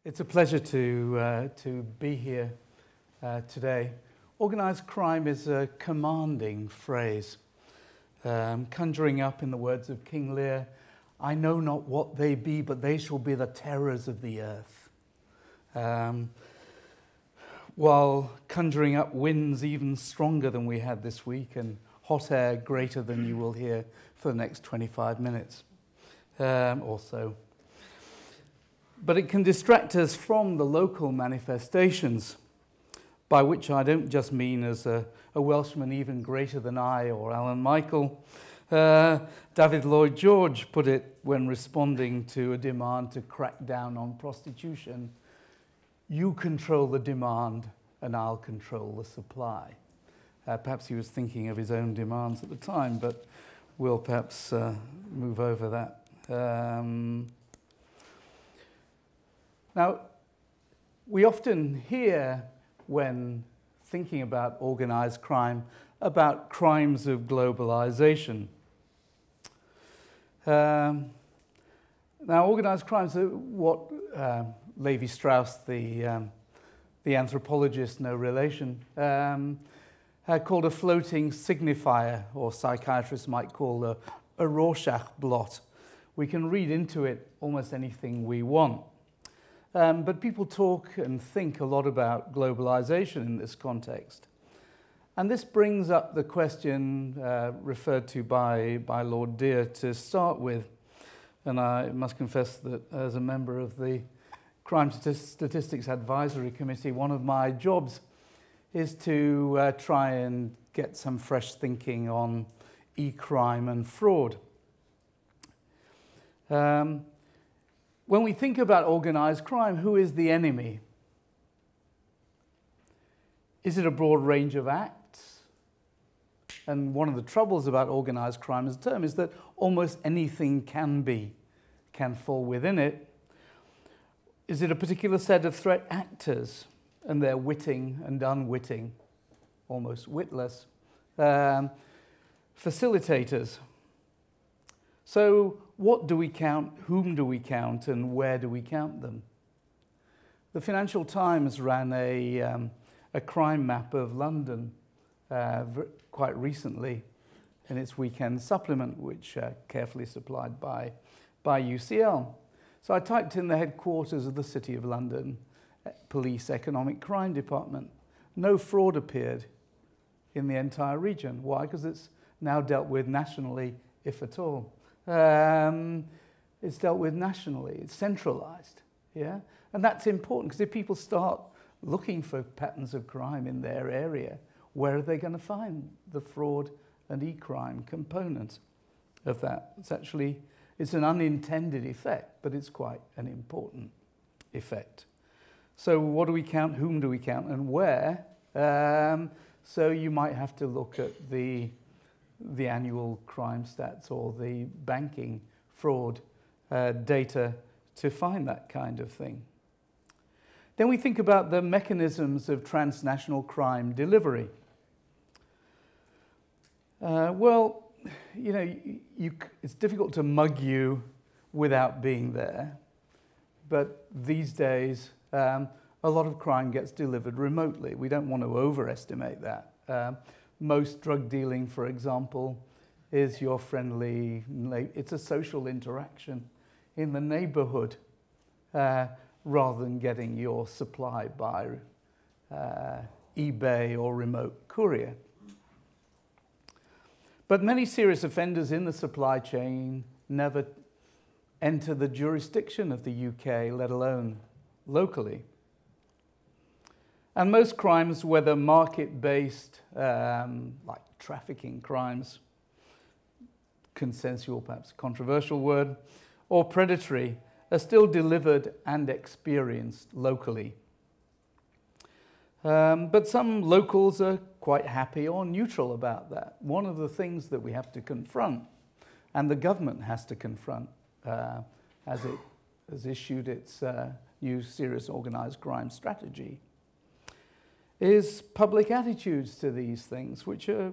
It's a pleasure to be here today. Organised crime is a commanding phrase, conjuring up, in the words of King Lear, "I know not what they be, but they shall be the terrors of the earth." While conjuring up winds even stronger than we had this week and hot air greater than you will hear for the next 25 minutes or so. But it can distract us from the local manifestations, by which I don't just mean as a Welshman even greater than I or Alan Michael. David Lloyd George put it when responding to a demand to crack down on prostitution: "You control the demand and I'll control the supply." Perhaps he was thinking of his own demands at the time, but we'll perhaps move over that. Now, we often hear, when thinking about organised crime, about crimes of globalisation. Now, organised crimes are what Levi Strauss, the anthropologist, no relation, called a floating signifier, or psychiatrists might call a Rorschach blot. We can read into it almost anything we want. But people talk and think a lot about globalization in this context. And this brings up the question referred to by Lord Deer to start with. And I must confess that as a member of the Crime Statistics Advisory Committee, one of my jobs is to try and get some fresh thinking on e-crime and fraud. When we think about organised crime, who is the enemy? Is it a broad range of acts? And one of the troubles about organised crime as a term is that almost anything can fall within it. Is it a particular set of threat actors and their witting and unwitting, almost witless, facilitators? So what do we count, whom do we count, and where do we count them? The Financial Times ran a crime map of London quite recently in its weekend supplement, which carefully supplied by UCL. So I typed in the headquarters of the City of London Police Economic Crime Department. No fraud appeared in the entire region. Why? Because it's now dealt with nationally, if at all. It's dealt with nationally, it's centralised, yeah? And that's important, because if people start looking for patterns of crime in their area, where are they going to find the fraud and e-crime component of that? It's an unintended effect, but it's quite an important effect. So what do we count, whom do we count, and where? So you might have to look at the annual crime stats or the banking fraud data to find that kind of thing. Then we think about the mechanisms of transnational crime delivery. Well, you know, it's difficult to mug you without being there, but these days a lot of crime gets delivered remotely. We don't want to overestimate that. Most drug dealing, for example, is your friendly, it's a social interaction in the neighborhood rather than getting your supply by eBay or remote courier. But many serious offenders in the supply chain never enter the jurisdiction of the UK, let alone locally. And most crimes, whether market-based, like trafficking crimes, consensual, perhaps controversial word, or predatory, are still delivered and experienced locally. But some locals are quite happy or neutral about that. One of the things that we have to confront, and the government has to confront, as it has issued its new serious organised crime strategy, is public attitudes to these things, which are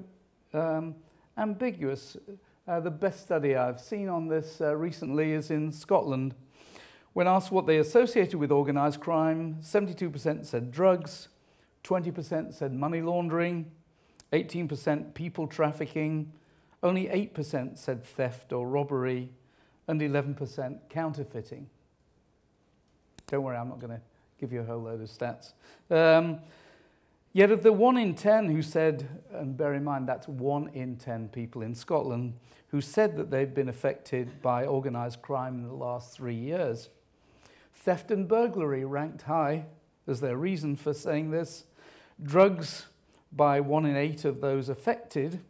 ambiguous. The best study I've seen on this recently is in Scotland, When asked what they associated with organised crime, 72% said drugs, 20% said money laundering, 18% people trafficking, only 8% said theft or robbery, and 11% counterfeiting. Don't worry, I'm not going to give you a whole load of stats. Yet of the 1 in 10 who said, and bear in mind that's 1 in 10 people in Scotland, who said that they'd been affected by organised crime in the last 3 years, theft and burglary ranked high as their reason for saying this, drugs by 1 in 8 of those affected,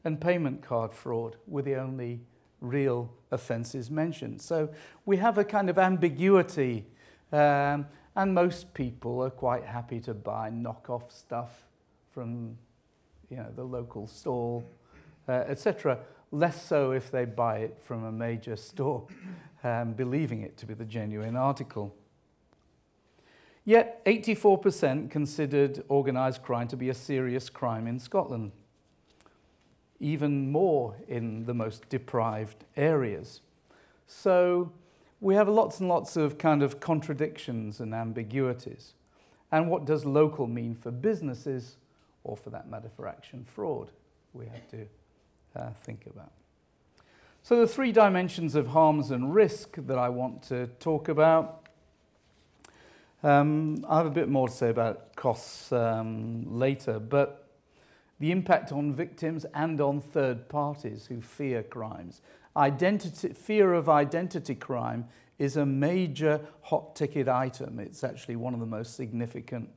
and payment card fraud were the only real offences mentioned. So we have a kind of ambiguity, and most people are quite happy to buy knockoff stuff from, the local store, etc. Less so if they buy it from a major store, believing it to be the genuine article. Yet 84% considered organised crime to be a serious crime in Scotland, even more in the most deprived areas. So we have lots and lots of kind of contradictions and ambiguities. And what does local mean for businesses, or for that matter for action fraud? We have to think about. So the 3 dimensions of harms and risk that I want to talk about. I have a bit more to say about costs later, but the impact on victims and on third parties who fear crimes. Fear of identity crime is a major hot ticket item. It's actually one of the most significant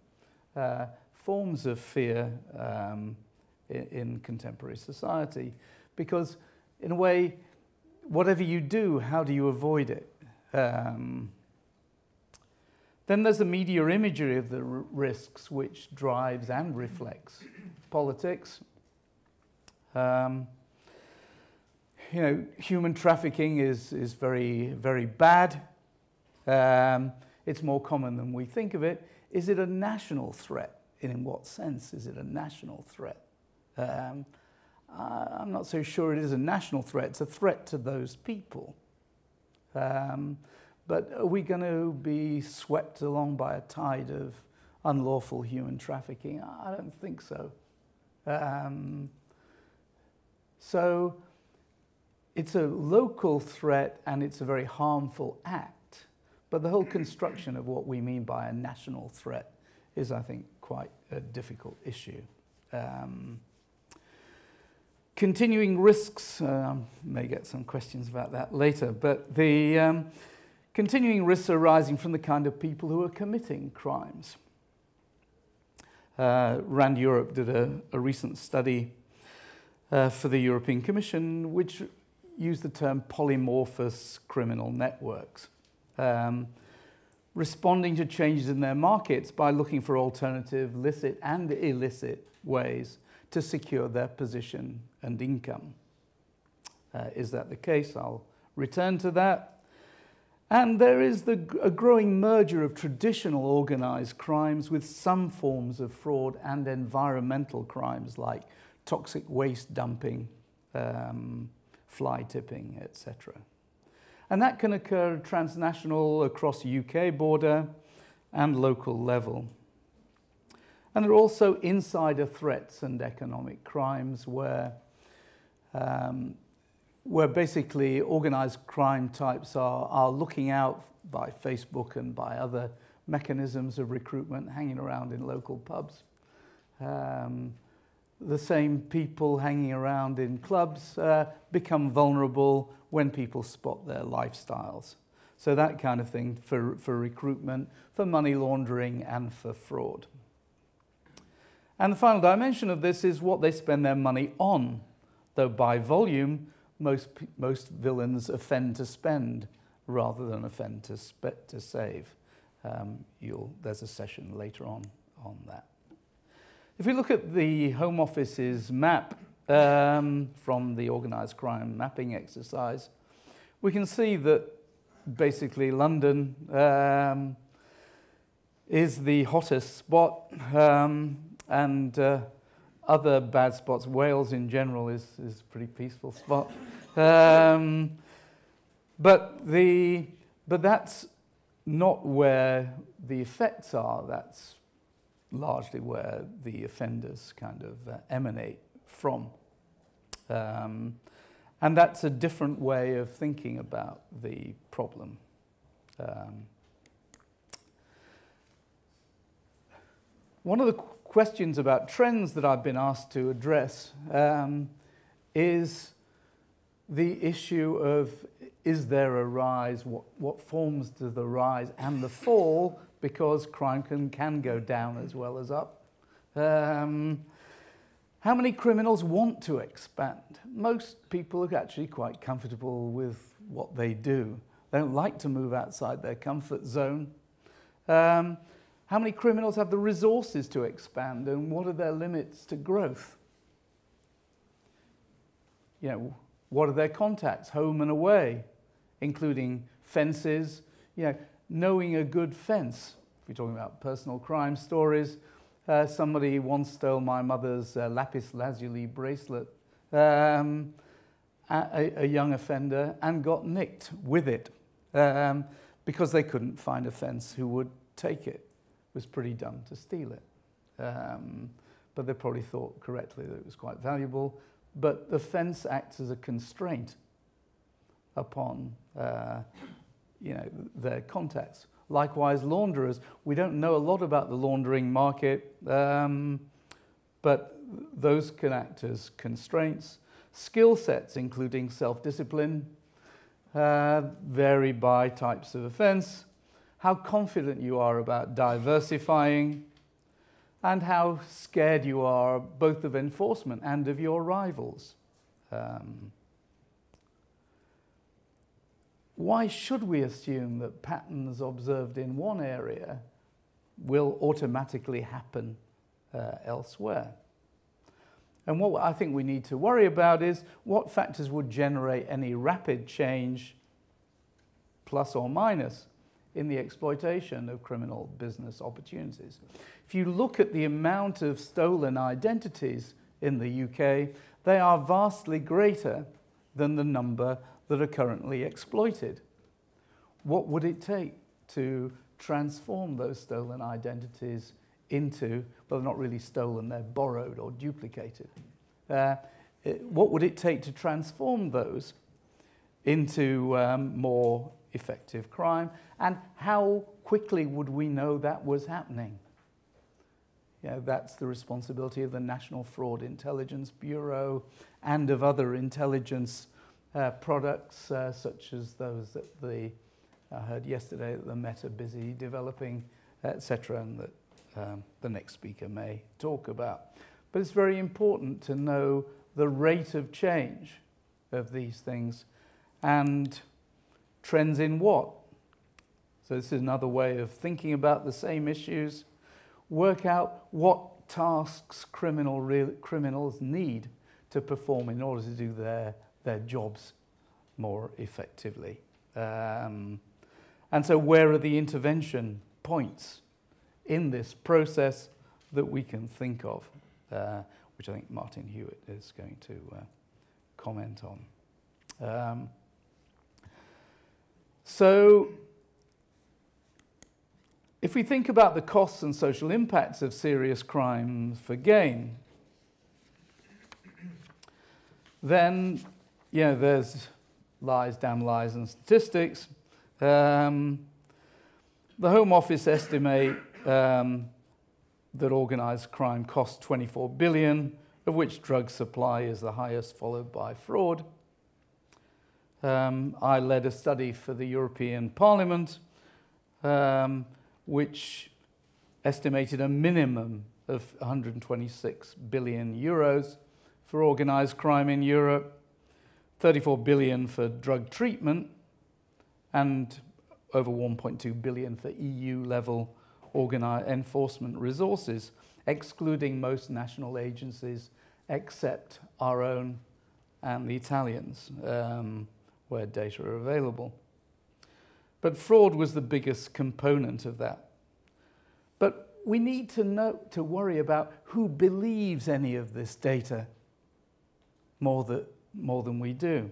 forms of fear in contemporary society, because in a way, whatever you do, how do you avoid it? Then there's the media imagery of the risks, which drives and reflects politics. Human trafficking is very, very bad. It's more common than we think of it. Is it a national threat? In what sense is it a national threat? I'm not so sure it is a national threat. It's a threat to those people. But are we going to be swept along by a tide of unlawful human trafficking? I don't think so. So it's a local threat and it's a very harmful act. But the whole construction of what we mean by a national threat is, I think, quite a difficult issue. Continuing risks, may get some questions about that later, but the continuing risks arising from the kind of people who are committing crimes. Rand Europe did a recent study for the European Commission, which used the term polymorphous criminal networks, responding to changes in their markets by looking for alternative licit and illicit ways to secure their position and income. Is that the case? I'll return to that. And there is a growing merger of traditional organised crimes with some forms of fraud and environmental crimes like toxic waste dumping, fly tipping, etc. And that can occur transnational across UK border and local level. And there are also insider threats and economic crimes where basically organised crime types are looking out by Facebook and by other mechanisms of recruitment, hanging around in local pubs. The same people hanging around in clubs become vulnerable when people spot their lifestyles. So that kind of thing for recruitment, for money laundering and for fraud. And the final dimension of this is what they spend their money on, though by volume, most villains offend to spend rather than offend to save. There's a session later on that. If we look at the Home Office's map from the organised crime mapping exercise, we can see that basically London is the hottest spot, and other bad spots. Wales in general is a pretty peaceful spot. But that's not where the effects are. That's largely where the offenders kind of emanate from. And that's a different way of thinking about the problem. One of the questions about trends that I've been asked to address is the issue of, is there a rise? What forms do the rise and the fall? Because crime can go down as well as up. How many criminals want to expand? Most people are actually quite comfortable with what they do. They don't like to move outside their comfort zone. How many criminals have the resources to expand, and what are their limits to growth? You know, what are their contacts, home and away, including fences? You know, knowing a good fence. If you're talking about personal crime stories, somebody once stole my mother's lapis lazuli bracelet, a young offender, and got nicked with it because they couldn't find a fence who would take it. It was pretty dumb to steal it. But they probably thought correctly that it was quite valuable. But the fence acts as a constraint upon you know, their contacts. Likewise, launderers. We don't know a lot about the laundering market, but those can act as constraints. Skill sets, including self-discipline, vary by types of offence, how confident you are about diversifying, and how scared you are both of enforcement and of your rivals. Why should we assume that patterns observed in one area will automatically happen elsewhere? And what I think we need to worry about is what factors would generate any rapid change, plus or minus, in the exploitation of criminal business opportunities. If you look at the amount of stolen identities in the UK, they are vastly greater than the number that are currently exploited. What would it take to transform those stolen identities into, well, not really stolen, they're borrowed or duplicated. What would it take to transform those into more effective crime? And how quickly would we know that was happening? You know, that's the responsibility of the National Fraud Intelligence Bureau and of other intelligence products such as those that I heard yesterday that the Met are busy developing, etc., and that the next speaker may talk about. But it's very important to know the rate of change of these things and trends in what. So this is another way of thinking about the same issues. Work out what tasks criminals need to perform in order to do their jobs more effectively. And so where are the intervention points in this process that we can think of, which I think Martin Hewitt is going to comment on. So if we think about the costs and social impacts of serious crimes for gain, then, you know, there's lies, damn lies, and statistics. The Home Office estimate that organised crime costs 24 billion, of which drug supply is the highest, followed by fraud. I led a study for the European Parliament, which estimated a minimum of 126 billion euros for organised crime in Europe, 34 billion for drug treatment, and over 1.2 billion for EU-level enforcement resources, excluding most national agencies except our own and the Italians, where data are available. But fraud was the biggest component of that. But we need to worry about who believes any of this data more than we do.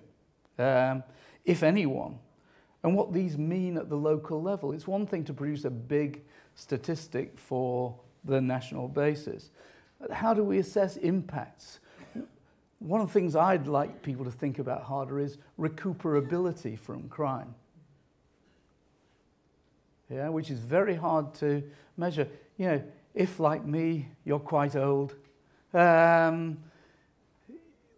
If anyone, and what these mean at the local level. It's one thing to produce a big statistic for the national basis. How do we assess impacts? One of the things I'd like people to think about harder is recuperability from crime. Yeah, which is very hard to measure. You know, if, like me, you're quite old, the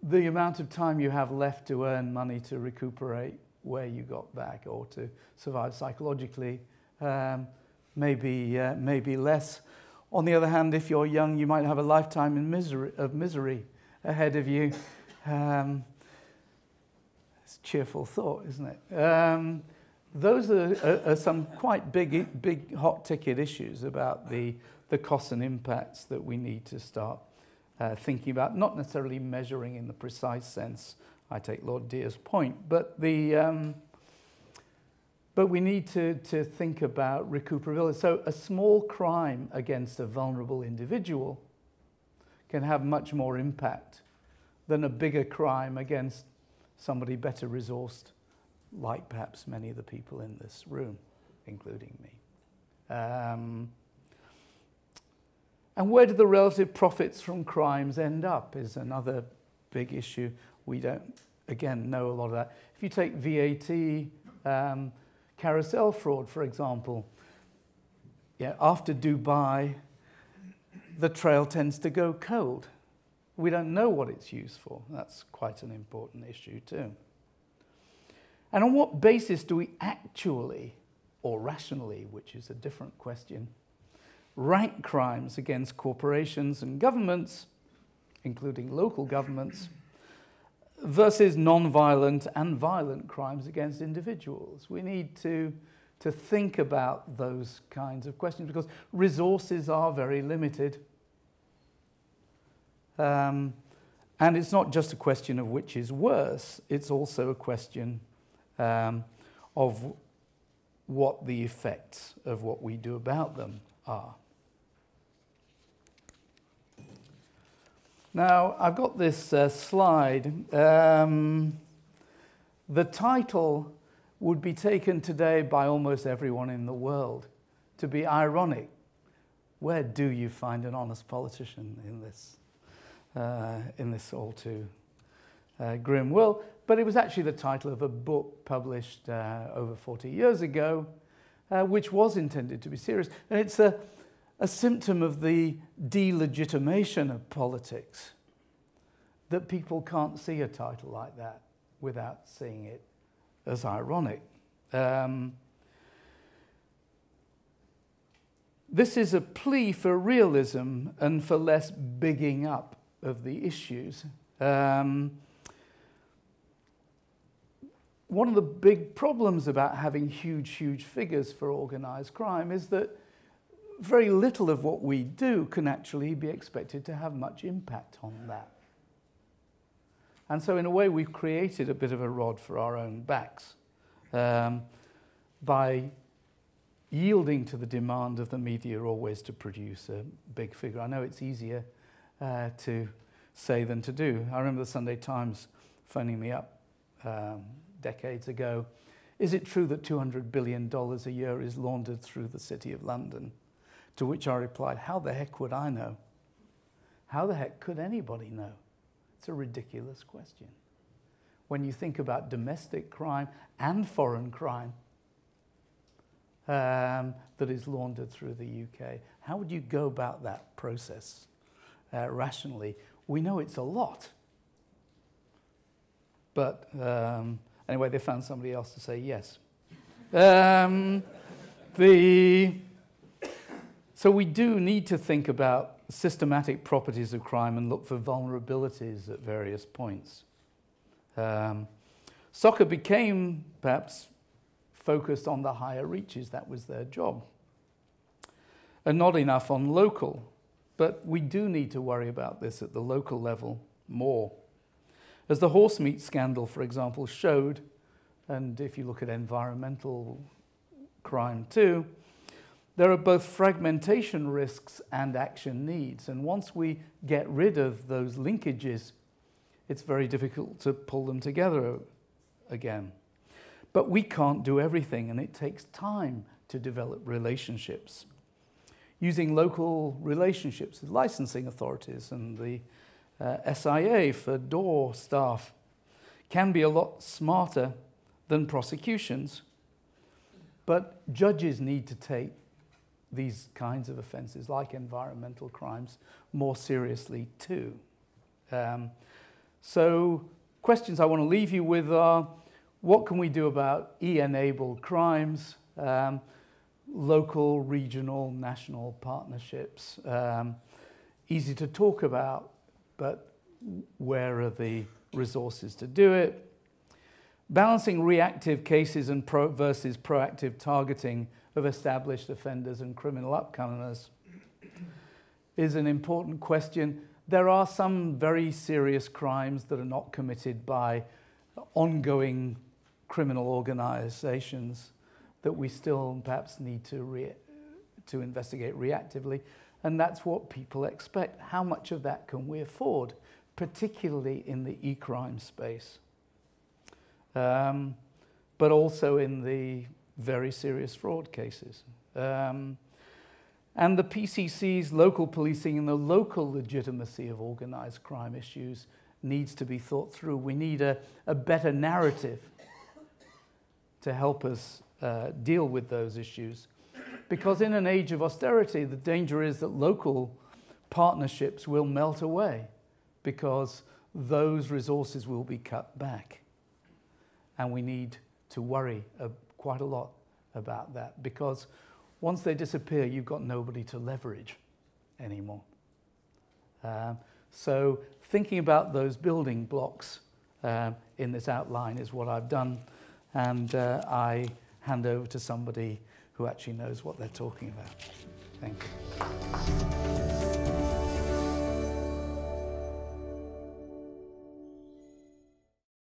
amount of time you have left to earn money to recuperate where you got back or to survive psychologically may be less. On the other hand, if you're young, you might have a lifetime of misery ahead of you. It's a cheerful thought, isn't it? Those are some quite big hot-ticket issues about the costs and impacts that we need to start thinking about, not necessarily measuring in the precise sense. I take Lord Deer's point, but we need to think about recuperability. So a small crime against a vulnerable individual can have much more impact than a bigger crime against somebody better resourced, like perhaps many of the people in this room, including me. And where do the relative profits from crimes end up is another big issue. We don't, again, know a lot of that. If you take VAT, carousel fraud, for example, yeah, after Dubai, the trail tends to go cold. We don't know what it's used for. That's quite an important issue too. And on what basis do we actually, or rationally, which is a different question, rank crimes against corporations and governments, including local governments, versus non-violent and violent crimes against individuals? We need to think about those kinds of questions because resources are very limited. And it's not just a question of which is worse, it's also a question of what the effects of what we do about them are. Now, I've got this slide. The title would be taken today by almost everyone in the world to be ironic. Where do you find an honest politician in this all too grim world? But it was actually the title of a book published over 40 years ago, which was intended to be serious. And it's a symptom of the delegitimation of politics that people can't see a title like that without seeing it as ironic. This is a plea for realism and for less bigging up of the issues. One of the big problems about having huge figures for organised crime is that very little of what we do can actually be expected to have much impact on that. And so in a way we've created a bit of a rod for our own backs by yielding to the demand of the media always to produce a big figure. I know it's easier to say than to do. I remember the Sunday Times phoning me up decades ago. Is it true that $200 billion a year is laundered through the City of London? To which I replied, how the heck would I know? How the heck could anybody know? It's a ridiculous question. When you think about domestic crime and foreign crime that is laundered through the UK, how would you go about that process rationally? We know it's a lot. But anyway, they found somebody else to say yes. So we do need to think about systematic properties of crime and look for vulnerabilities at various points. Soccer became perhaps focused on the higher reaches. That was their job. And not enough on local. But we do need to worry about this at the local level more. As the horse meat scandal, for example, showed, and if you look at environmental crime too, there are both fragmentation risks and action needs. And once we get rid of those linkages, it's very difficult to pull them together again. But we can't do everything, and it takes time to develop relationships. Using local relationships with licensing authorities and the SIA for door staff can be a lot smarter than prosecutions. But judges need to take these kinds of offences, like environmental crimes, more seriously too. So questions I want to leave you with are, what can we do about E-enabled crimes, local, regional, national partnerships? Easy to talk about, but where are the resources to do it? Balancing reactive cases and versus proactive targeting of established offenders and criminal upcomers is an important question. There are some very serious crimes that are not committed by ongoing criminal organizations that we still perhaps need to investigate reactively, and that's what people expect. How much of that can we afford, particularly in the e-crime space? But also in the very serious fraud cases. And the PCC's local policing and the local legitimacy of organized crime issues needs to be thought through. We need a better narrative to help us deal with those issues. Because in an age of austerity, the danger is that local partnerships will melt away because those resources will be cut back. And we need to worry quite a lot about that, because once they disappear, you've got nobody to leverage anymore. So thinking about those building blocks in this outline is what I've done, and I hand over to somebody who actually knows what they're talking about. Thank you.